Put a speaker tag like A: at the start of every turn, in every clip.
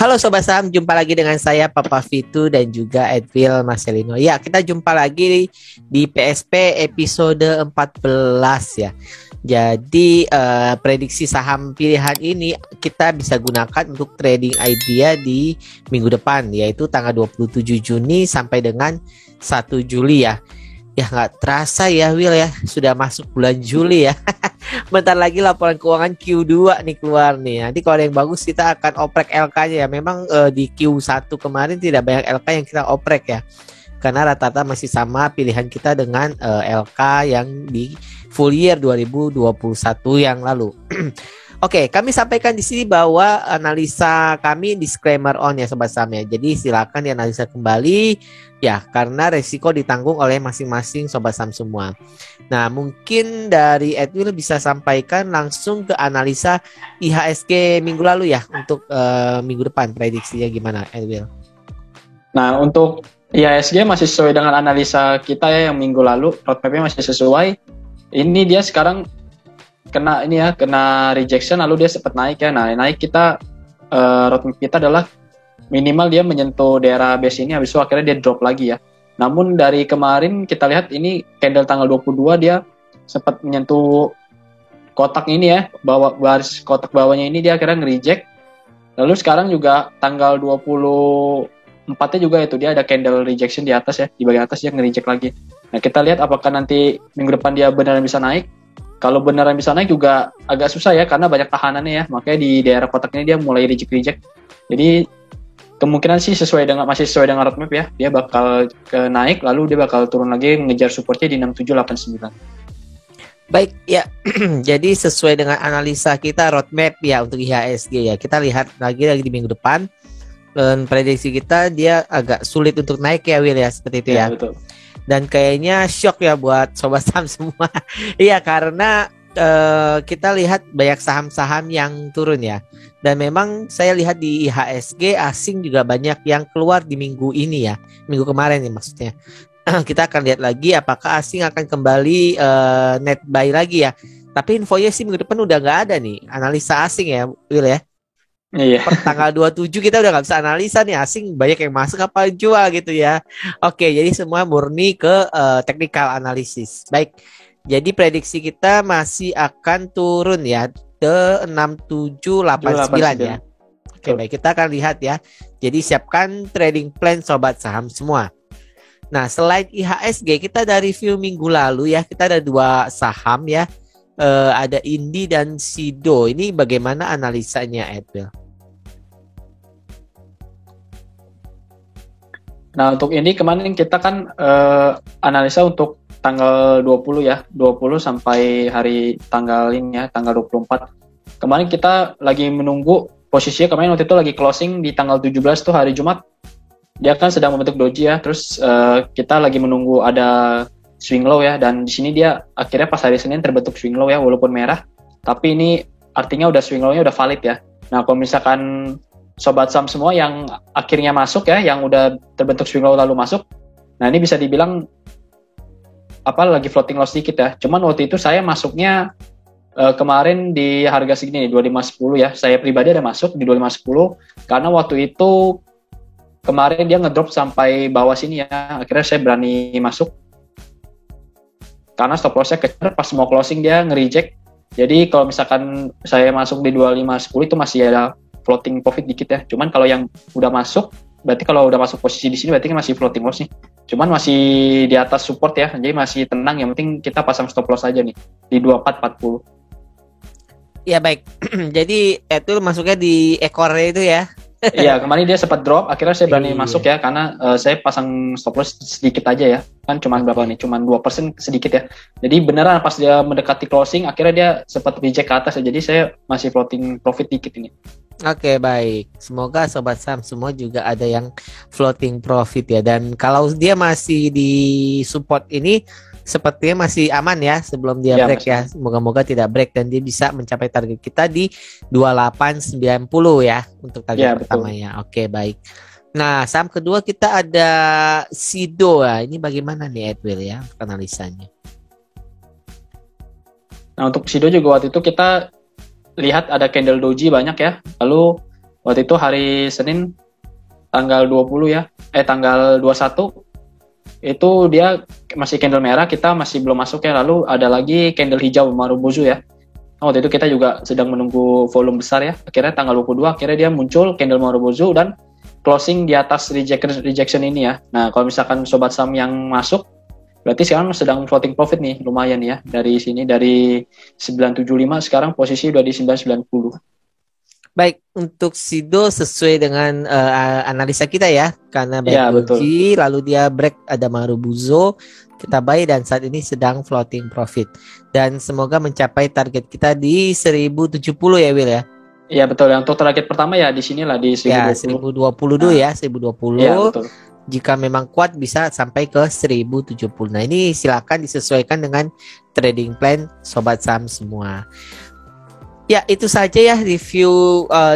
A: Halo Sobat Saham, jumpa lagi dengan saya Papa Fitu dan juga Edwil Marcelino. Ya, kita jumpa lagi di PSP episode 14 ya. Jadi prediksi saham pilihan ini kita bisa gunakan untuk trading idea di minggu depan, yaitu tanggal 27 Juni sampai dengan 1 Juli ya. Ya nggak terasa ya Will ya, sudah masuk bulan Juli ya. Bentar lagi laporan keuangan Q2 nih keluar nih. Nanti kalau ada yang bagus kita akan oprek LK-nya ya. Memang di Q1 kemarin tidak banyak LK yang kita oprek ya. Karena rata-rata masih sama pilihan kita dengan LK yang di full year 2021 yang lalu. Oke, kami sampaikan di sini bahwa analisa kami disclaimer on ya Sobat Saham ya. Jadi silakan dianalisa kembali ya, karena resiko ditanggung oleh masing-masing Sobat Saham semua. Nah, mungkin dari Edwin bisa sampaikan langsung ke analisa IHSG minggu lalu ya, untuk minggu depan prediksinya gimana Edwin?
B: Nah, untuk IHSG masih sesuai dengan analisa kita ya yang minggu lalu, roadmap-nya masih sesuai. Ini dia sekarang kena rejection, lalu dia sempat naik ya. Nah, naik kita roadmap kita adalah minimal dia menyentuh daerah base ini, habis itu akhirnya dia drop lagi ya. Namun dari kemarin kita lihat ini candle tanggal 22 dia sempat menyentuh kotak ini ya, baris kotak bawahnya ini dia akhirnya nge-reject. Lalu sekarang juga tanggal 24-nya juga itu dia ada candle rejection di atas ya, di bagian atas dia nge-reject lagi. Nah, kita lihat apakah nanti minggu depan dia beneran bisa naik. Kalau beneran bisa naik juga agak susah ya, karena banyak tahanannya ya, makanya di daerah kotak ini dia mulai reject. Jadi kemungkinan sih masih sesuai dengan roadmap ya, dia bakal naik lalu dia bakal turun lagi mengejar supportnya di 6789.
A: Baik ya, jadi sesuai dengan analisa kita roadmap ya untuk IHSG ya. Kita lihat lagi di minggu depan, dan prediksi kita dia agak sulit untuk naik ya Will ya, seperti itu ya.
B: Betul.
A: Dan kayaknya shock ya buat Sobat Saham semua. Iya, karena kita lihat banyak saham-saham yang turun ya. Dan memang saya lihat di IHSG asing juga banyak yang keluar di minggu ini ya. Minggu kemarin nih maksudnya. Kita akan lihat lagi apakah asing akan kembali net buy lagi ya. Tapi infonya sih minggu depan udah nggak ada nih analisa asing ya Will ya.
B: Iya.
A: Per tanggal 27 kita udah gak bisa analisa nih, asing banyak yang masuk apa jual gitu ya. Oke, jadi semua murni ke technical analysis. Baik, jadi prediksi kita masih akan turun ya ke 6789 ya. Oke, baik, kita akan lihat ya. Jadi siapkan trading plan Sobat Saham semua. Nah, selain IHSG kita dari review minggu lalu ya, kita ada 2 saham ya. Ada Indi dan Sido. Ini bagaimana analisanya Edwin?
B: Nah, untuk ini kemarin kita kan analisa untuk tanggal 20 ya, 20 sampai hari tanggal ini ya, tanggal 24. Kemarin kita lagi menunggu posisinya, kemarin waktu itu lagi closing di tanggal 17 tuh hari Jumat. Dia kan sedang membentuk doji ya, terus kita lagi menunggu ada swing low ya, dan di sini dia akhirnya pas hari Senin terbentuk swing low ya, walaupun merah, tapi ini artinya udah swing low-nya udah valid ya. Nah, kalau misalkan Sobat Saham semua yang akhirnya masuk ya, yang udah terbentuk swing low lalu masuk, nah ini bisa dibilang lagi floating loss sedikit ya. Cuman waktu itu saya masuknya kemarin di harga segini nih, 2510 ya. Saya pribadi ada masuk di 2510 karena waktu itu kemarin dia ngedrop sampai bawah sini ya. Akhirnya saya berani masuk karena stop loss-nya kecil, pas mau closing dia nge-reject. Jadi kalau misalkan saya masuk di 2510 itu masih ada floating profit dikit ya. Cuman kalau yang udah masuk, berarti kalau udah masuk posisi di sini berarti kan masih floating loss nih. Cuman masih di atas support ya, jadi masih tenang. Yang penting kita pasang stop loss aja nih di 2440.
A: Ya baik. Jadi itu masuknya di ekornya itu ya.
B: Iya, kemarin dia sempat drop, akhirnya saya berani masuk ya, karena saya pasang stop loss sedikit aja ya, kan cuman berapa nih, cuman 2% sedikit ya. Jadi beneran pas dia mendekati closing, akhirnya dia sempat reject ke atas ya, jadi saya masih floating profit dikit ini.
A: Oke, baik. Semoga Sobat Saham semua juga ada yang floating profit ya, dan kalau dia masih di support ini, sepertinya masih aman ya sebelum dia break ya. Moga-moga tidak break dan dia bisa mencapai target kita di 2890 ya untuk target pertamanya. Oke, baik. Nah, saham kedua kita ada Sido ya. Ini bagaimana nih Edwin ya analisanya?
B: Nah, untuk Sido juga waktu itu kita lihat ada candle doji banyak ya. Lalu Waktu itu hari Senin tanggal 20 ya, tanggal 21 itu dia masih candle merah, kita masih belum masuk ya. Lalu ada lagi candle hijau Marubozu ya. Waktu itu kita juga sedang menunggu volume besar ya. Akhirnya tanggal 22 akhirnya dia muncul candle Marubozu dan closing di atas rejection ini ya. Nah, kalau misalkan sobat saham yang masuk berarti sekarang sedang floating profit nih, lumayan ya. Dari sini dari 975 sekarang posisi udah di 990.
A: Baik, untuk Sido sesuai dengan analisa kita ya, karena
B: Ya,
A: baik
B: betul.
A: doji, lalu dia break ada Marubozu, kita buy dan saat ini sedang floating profit. Dan semoga mencapai target kita di 1070 ya Will ya.
B: Iya betul. Yang untuk target pertama ya di sinilah di
A: Ya,
B: 1020.
A: 1020 dulu
B: Nah,
A: ya, 1020.
B: iya betul.
A: Jika memang kuat bisa sampai ke 1070. Nah, ini silakan disesuaikan dengan trading plan sobat saham semua. Ya, itu saja ya review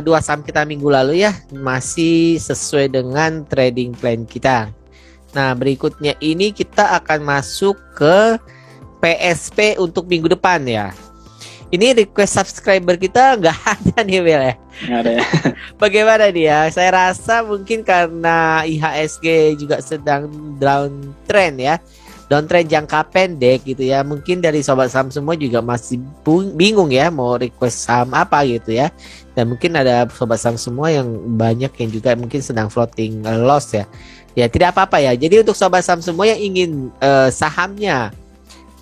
A: dua saham kita minggu lalu ya. Masih sesuai dengan trading plan kita. Nah, berikutnya ini kita akan masuk ke PSP untuk minggu depan ya. Ini request subscriber kita nggak ada nih Will ya.
B: Nggak ada ya.
A: Bagaimana dia? Saya rasa mungkin karena IHSG juga sedang downtrend ya. Downtrend jangka pendek gitu ya. Mungkin dari sobat saham semua juga masih bingung ya mau request saham apa gitu ya. Dan mungkin ada sobat saham semua yang banyak yang juga mungkin sedang floating loss ya. Ya tidak apa-apa ya. Jadi untuk sobat saham semua yang ingin sahamnya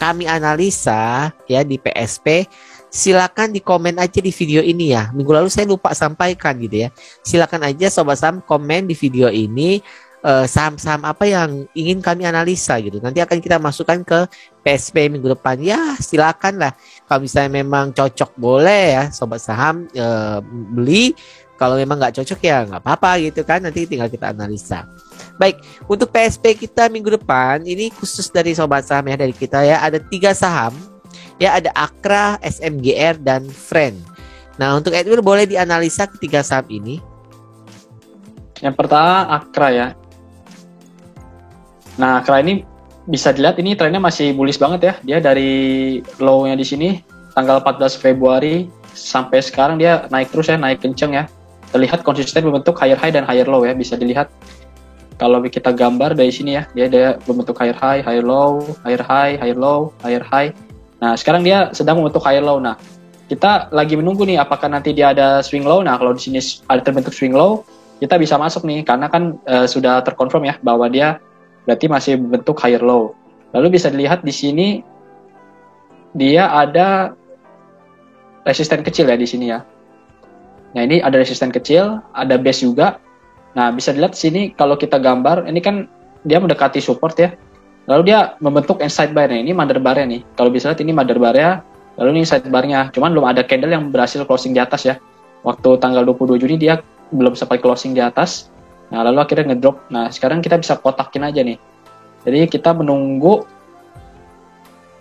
A: kami analisa ya di PSP, silakan di komen aja di video ini ya. Minggu lalu saya lupa sampaikan gitu ya. Silakan aja sobat saham komen di video ini saham-saham apa yang ingin kami analisa gitu. Nanti akan kita masukkan ke PSP minggu depan. Ya silakan lah. Kalau misalnya memang cocok boleh ya sobat saham beli. Kalau memang nggak cocok ya nggak apa-apa gitu kan. Nanti tinggal kita analisa. Baik, untuk PSP kita minggu depan ini khusus dari sobat saham ya dari kita ya. Ada 3 saham. Ya ada Akra, SMGR dan Friend. Nah untuk Edwin boleh dianalisa ketiga saham ini.
B: Yang pertama Akra ya. Nah, Akra ini bisa dilihat ini trennya masih bullish banget ya. Dia dari low-nya di sini tanggal 14 Februari sampai sekarang dia naik terus ya, naik kenceng ya. Terlihat konsisten membentuk higher high dan higher low ya, bisa dilihat. Kalau kita gambar dari sini ya, dia membentuk higher high, higher low, higher high, higher low, higher high. Nah, sekarang dia sedang membentuk higher low. Nah, kita lagi menunggu nih apakah nanti dia ada swing low. Nah, kalau di sini ada terbentuk swing low, kita bisa masuk nih karena kan sudah terkonfirm ya bahwa dia berarti masih membentuk higher low. Lalu bisa dilihat di sini dia ada resisten kecil ya di sini ya. Nah, ini ada resisten kecil, ada base juga. Nah, bisa dilihat di sini kalau kita gambar, ini kan dia mendekati support ya. Lalu dia membentuk inside bar. Nah, ini mother bar-nya nih. Kalau bisa lihat ini mother bar-nya, lalu ini inside bar-nya. Cuman belum ada candle yang berhasil closing di atas ya. Waktu tanggal 22 Juni dia belum sampai closing di atas. Nah, lalu akhirnya ngedrop. Nah, sekarang kita bisa kotakin aja nih. Jadi kita menunggu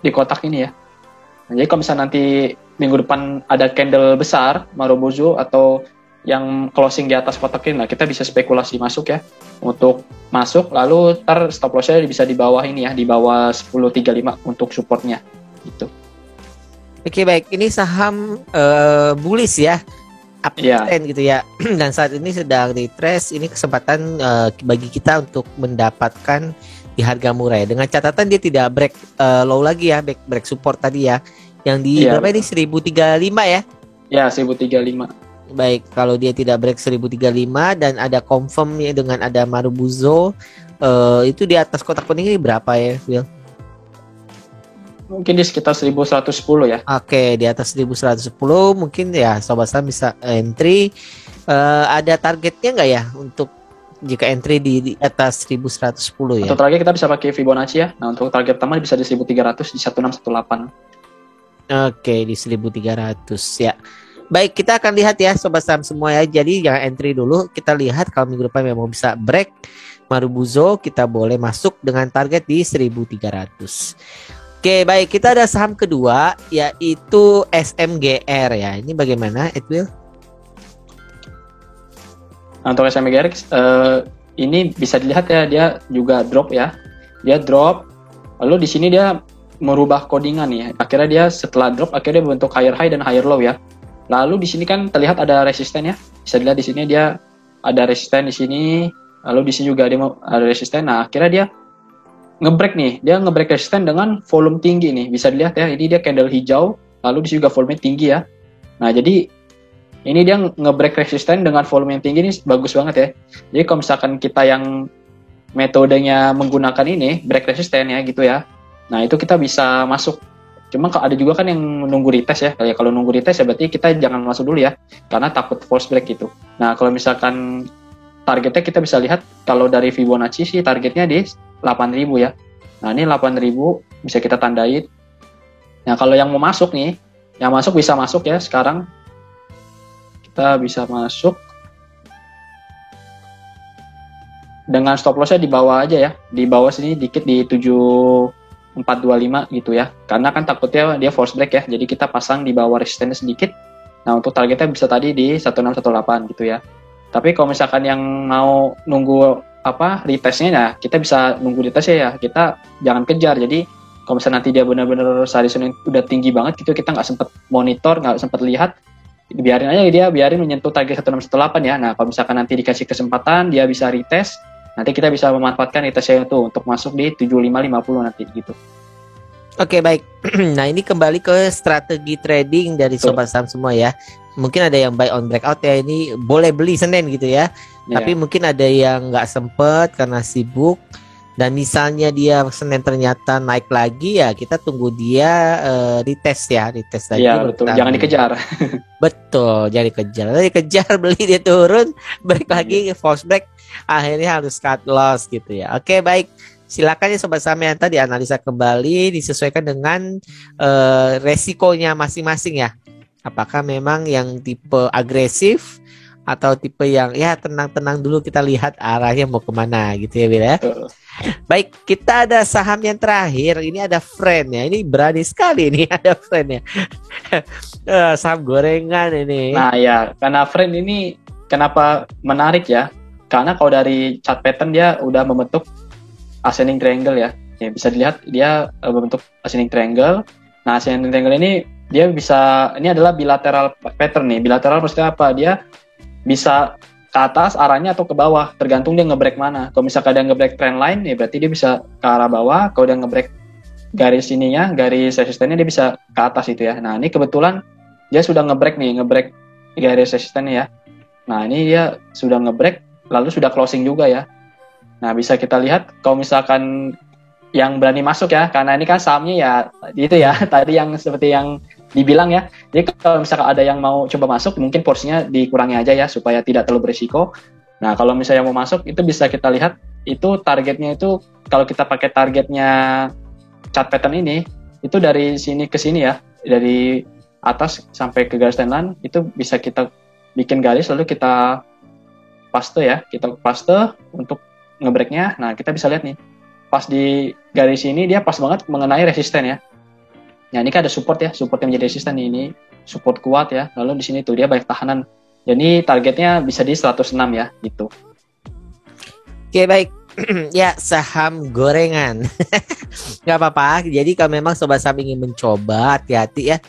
B: di kotak ini ya. Nah, jadi kalau misalnya nanti minggu depan ada candle besar, Marubozu atau yang closing di atas kotak ini, nah kita bisa spekulasi masuk ya. Untuk masuk, lalu ntar stop loss-nya bisa di bawah ini ya, di bawah 10.35 untuk supportnya. Gitu.
A: Oke baik, ini saham bullish ya. Uptrend gitu ya. Dan saat ini sedang di trash. Ini kesempatan bagi kita untuk mendapatkan di harga murah ya. Dengan catatan dia tidak break low lagi ya, break support tadi ya. Yang di berapa ini 1035 ya? Ya,
B: 1035.
A: Baik, kalau dia tidak break 1035 dan ada confirm ya dengan ada Marubozu, itu di atas kotak kuning ini berapa ya, Will?
B: Mungkin di sekitar 1110 ya.
A: Oke, di atas 1110 mungkin ya sobat saham bisa entry. Ada targetnya nggak ya untuk jika entry di atas 1110 ya?
B: Untuk target kita bisa pakai Fibonacci ya. Nah, untuk target pertama bisa di 1300 di 1618.
A: Oke, di 1300 ya. Baik, kita akan lihat ya sobat saham semua ya. Jadi jangan entry dulu. Kita lihat kalau minggu depan memang bisa break Marubozu, kita boleh masuk dengan target di 1300. Oke, baik, kita ada saham kedua yaitu SMGR ya. Ini bagaimana, Edwil?
B: Nah, untuk SMGR ini bisa dilihat ya, dia juga drop ya. Dia drop, lalu di sini dia merubah codingan ya. Akhirnya dia setelah drop, akhirnya dia membentuk higher high dan higher low ya. Lalu di sini kan terlihat ada resisten ya. Bisa dilihat di sini dia ada resisten di sini. Lalu di sini juga ada resisten. Nah, akhirnya dia ngebreak nih. Dia ngebreak resisten dengan volume tinggi nih. Bisa dilihat ya. Ini dia candle hijau. Lalu di sini juga volume tinggi ya. Nah, jadi ini dia ngebreak resisten dengan volume yang tinggi ini bagus banget ya. Jadi kalau misalkan kita yang metodenya menggunakan ini break resisten ya gitu ya. Nah, itu kita bisa masuk. Cuma ada juga kan yang menunggu retest ya. Kayak kalau nunggu retest ya berarti kita jangan masuk dulu ya. Karena takut false break gitu. Nah, kalau misalkan targetnya kita bisa lihat kalau dari Fibonacci sih targetnya di 8.000 ya. Nah, ini 8.000 bisa kita tandain. Nah, kalau yang mau masuk nih, yang masuk bisa masuk ya sekarang. Kita bisa masuk dengan stop lossnya di bawah aja ya. Di bawah sini dikit di 7425 gitu ya. Karena kan takutnya dia force break ya. Jadi kita pasang di bawah resistennya sedikit. Nah, untuk targetnya bisa tadi di 1618 gitu ya. Tapi kalau misalkan yang mau nunggu retestnya ya, kita bisa nunggu retestnya ya. Kita jangan kejar. Jadi kalau misalnya nanti dia benar-benar sehari udah tinggi banget gitu, kita nggak sempat monitor, nggak sempat lihat, biarin aja dia menyentuh target 1618 ya. Nah, kalau misalkan nanti dikasih kesempatan dia bisa retest, nanti kita bisa memanfaatkan retestnya itu untuk masuk di 7550 nanti gitu.
A: Oke, baik. Nah, ini kembali ke strategi trading dari sobat saham semua ya. Mungkin ada yang buy on breakout ya, ini boleh beli Senin gitu ya. Tapi mungkin ada yang nggak sempet karena sibuk. Dan misalnya dia Senin ternyata naik lagi ya, kita tunggu dia retest lagi.
B: Iya, betul. Jangan dikejar.
A: Betul, jangan dikejar. Dikejar beli dia turun, balik lagi false break, akhirnya harus cut loss gitu ya. Oke, baik. Silakan ya sobat saham yang tadi analisa kembali disesuaikan dengan resikonya masing-masing ya. Apakah memang yang tipe agresif atau tipe yang ya tenang-tenang dulu, kita lihat arahnya mau kemana gitu ya Bil ya. Baik, kita ada saham yang terakhir. Ini ada friend ya. Ini berani sekali nih ada friend ya. Saham gorengan ini.
B: Nah ya, karena friend ini kenapa menarik ya? Karena kalau dari chart pattern dia udah membentuk ascending triangle ya. Ya bisa dilihat dia membentuk ascending triangle. Nah, ascending triangle ini dia bisa, ini adalah bilateral pattern nih. Bilateral maksudnya apa? Dia bisa ke atas arahnya atau ke bawah, tergantung dia ngebreak mana. Kalau misalkan dia ngebreak trend line, ya berarti dia bisa ke arah bawah. Kalau dia ngebreak garis ininya, garis resistennya, dia bisa ke atas itu ya. Nah, ini kebetulan dia sudah ngebreak garis resistennya ya. Nah, ini dia sudah ngebreak, lalu sudah closing juga ya. Nah, bisa kita lihat kalau misalkan yang berani masuk ya, karena ini kan sahamnya ya itu ya, tadi yang seperti yang dibilang ya. Jadi kalau misalkan ada yang mau coba masuk, mungkin porsinya dikurangi aja ya supaya tidak terlalu berisiko. Nah, kalau misalnya mau masuk itu bisa kita lihat itu targetnya itu, kalau kita pakai targetnya chart pattern ini, itu dari sini ke sini ya, dari atas sampai ke garis trendline itu bisa kita bikin garis lalu kita paste ya, kita paste untuk ngebreaknya. Nah, kita bisa lihat nih pas di garis ini dia pas banget mengenai resisten ya. Nah, ini kan ada support ya, support yang menjadi resisten ini, support kuat ya. Lalu di sini tuh dia banyak tahanan. Jadi targetnya bisa di 106 ya, gitu.
A: Oke, baik. Ya, saham gorengan. Gak apa-apa. Jadi kalau memang sobat saham ingin mencoba, hati-hati ya.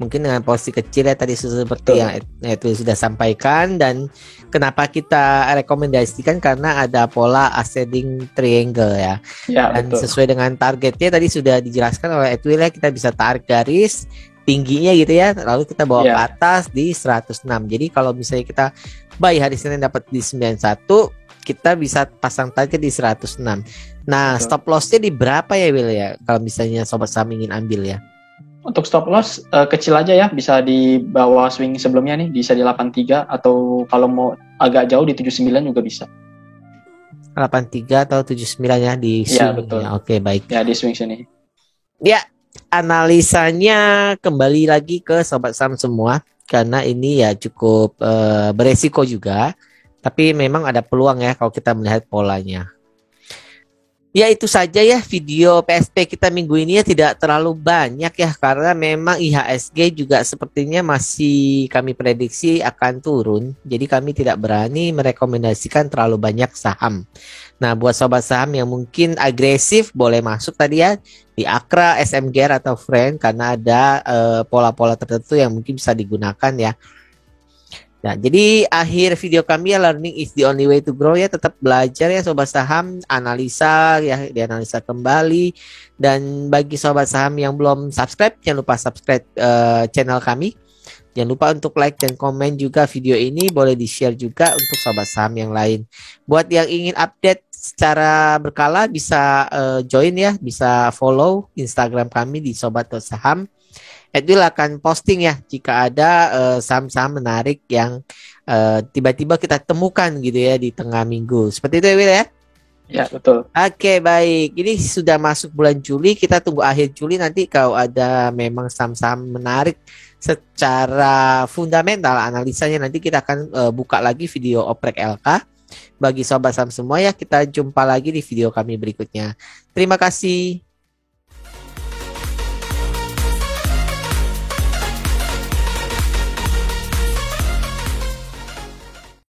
A: Mungkin dengan posisi kecil ya tadi seperti yang itu sudah sampaikan. Dan kenapa kita rekomendasikan, karena ada pola ascending triangle ya. Dan sesuai dengan targetnya tadi sudah dijelaskan oleh Edwin ya, kita bisa tarik garis tingginya gitu ya, lalu kita bawa ke atas di 106. Jadi kalau misalnya kita buy hari Senin dapat di 91, kita bisa pasang target di 106. Nah, stop lossnya di berapa ya Will ya, kalau misalnya sobat saham ingin ambil ya?
B: Untuk stop loss kecil aja ya, bisa di bawah swing sebelumnya nih, bisa di 83, atau kalau mau agak jauh di 79 juga bisa.
A: 83 atau 79 ya di swing.
B: Ya, betul.
A: Ya, oke, baik.
B: Ya, di swing sini.
A: Ya, analisanya kembali lagi ke sobat saham semua, karena ini ya cukup beresiko juga, tapi memang ada peluang ya kalau kita melihat polanya. Ya itu saja ya video PSP kita minggu ini ya, tidak terlalu banyak ya karena memang IHSG juga sepertinya masih kami prediksi akan turun. Jadi kami tidak berani merekomendasikan terlalu banyak saham. Nah, buat sobat saham yang mungkin agresif boleh masuk tadi ya di Akra, SMGR atau Friend karena ada pola-pola tertentu yang mungkin bisa digunakan ya. Nah, jadi akhir video kami ya, learning is the only way to grow ya, tetap belajar ya sobat saham, analisa ya, dianalisa kembali. Dan bagi sobat saham yang belum subscribe, jangan lupa subscribe channel kami. Jangan lupa untuk like dan komen juga video ini, boleh di-share juga untuk sobat saham yang lain. Buat yang ingin update secara berkala bisa join ya, bisa follow Instagram kami di sobat.saham. Edwil akan posting ya jika ada saham-saham menarik yang tiba-tiba kita temukan gitu ya di tengah minggu. Seperti itu Edwil ya?
B: Ya, betul.
A: Oke, baik. Ini sudah masuk bulan Juli, kita tunggu akhir Juli nanti kalau ada memang saham-saham menarik secara fundamental analisanya, nanti kita akan buka lagi video oprek LK. Bagi sobat saham semua ya, kita jumpa lagi di video kami berikutnya. Terima kasih.